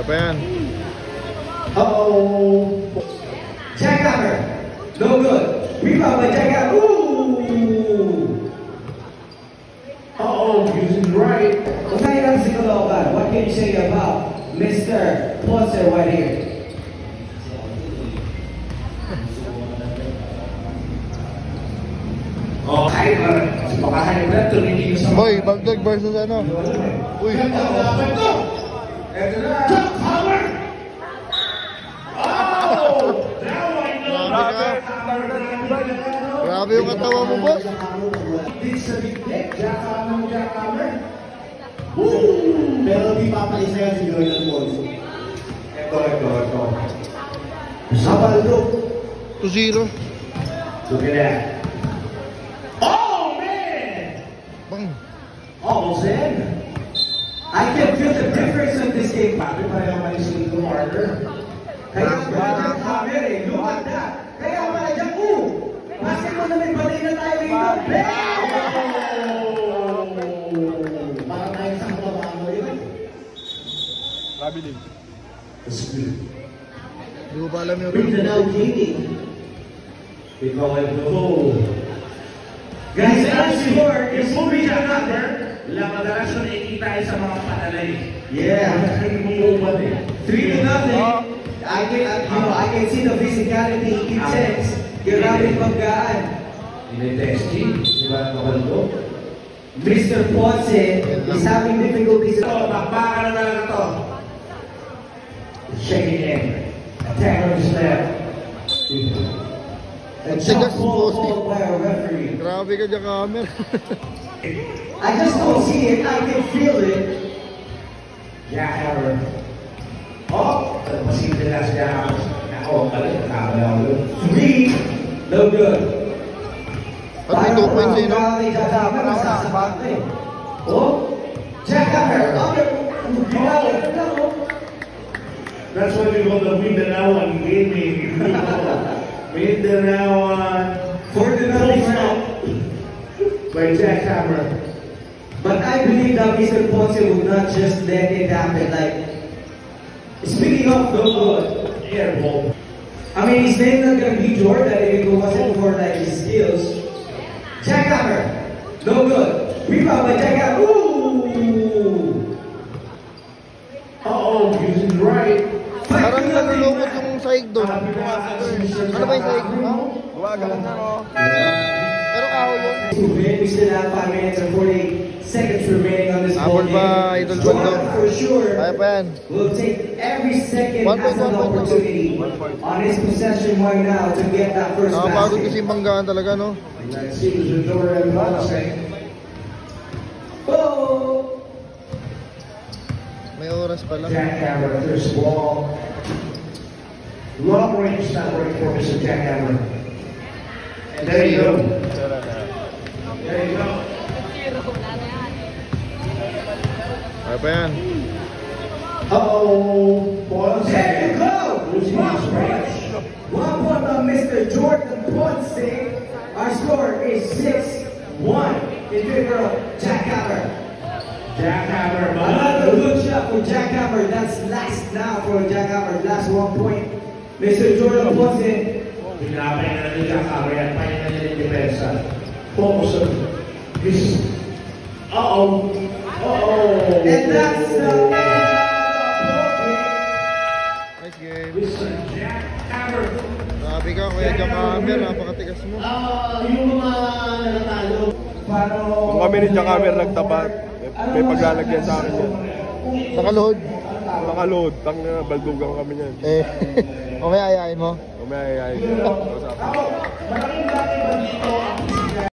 Kaya pa yan. Uh-oh. Jackhammer. No good. Rebound by Jackhammer. Ooh. Uh-oh. Using right. What can you say about Mr. Ponce right here? Oh, ay, makahanap na tumingin sa Boy, Bagdog versus ano? Uy. Ito na. Jackhammer! Oh! Now I know. Grabe yung katawa mo, boss. This is a big deck. Jackhammer. Woo! Pero di papalis na yan si Jordan Ponce. Ito. Sabaldo. 2-0. Look at that. Oh, man! Bang. Almost in. I can feel the difference of this game. Bakit pareho malis yung harder? Kaya Jackhammer eh. Look at that. Kaya pala dyan, Bakit mo namin balay na tayo rito? Parang tayo sa kababaan mo yun. Grabe din. Hindi ko pa alam yung Mindanao Gaming. We call it the hole. Guys, ang score is moving Jackhammer. Madalas ko nakikita sa mga patalay. Yeah. 3-0. I can see the physicality intense. Grabe pagkaan. Tinetesting. Diba nakalito? Mr. Ponce is having difficulties. Bakbakan na talaga to. Shaking in. Attack on the snap. A jump ball called by a referee. Grabe ka dyan, Jackhammer. I just don't see it. I can feel it. Jackhammer. Oh, posible na si Jackhammer. Ako, nakakala ako. 3. No good. At 2 points eh, no? Oh, Jackhammer. That's why we call the Mindanao Gaming. Mindanao for the by Jackhammer. But I believe that Mr. Ponce would not just let it happen. Like, speaking of no good, air ball. I mean, his name's not gonna be Jordan if it wasn't for like his skills. Jackhammer, no good. Rebound by Jackhammer. Ooh. Uh-oh, using right. Parang nalulungkot yung sahig doon. Ano ba yung sahig? Gumagalan na, no? Pero kahoy yun. We still have 5 minutes and 48 seconds remaining on this ball game. Ba, Idol Bagdog? For sure. Kaya pa yan. We'll take every second as an opportunity on his possession right now to get that first basket. Nakapagod kasi yung banggaan talaga, no? Let's see who's Jordan Ponce. Oh! May oras pala. Jackhammer, first ball. Long range not right for Mr. Jackhammer. And there you go. There you go. Kaya pa yan. Uh-oh. There you go. Long range. 1 point by Mr. Jordan Ponce. Our score is 6-1 in favor of Jackhammer. Jackhammer, another good shot for Jackhammer. That's last now for Jackhammer. Last 1 point. Mr. Jordan Ponce. Pinapay na ni Jackhammer yan. Pahin na niya yung depensa. Focus on this. Uh-oh. Uh-oh. And that's the end of the Nice game. Mr. Jackhammer. Grabe ka, Kuya Jackhammer. Napakatigas mo. Yung mga nanatalo. Kung kami ni Jackhammer nagtapat, may paglalagyan sa akin yan. Nakaluhod. Nakaload, baldugang kami yan. O may ayayin mo? May ayayin. Malaking bagay ba dito ang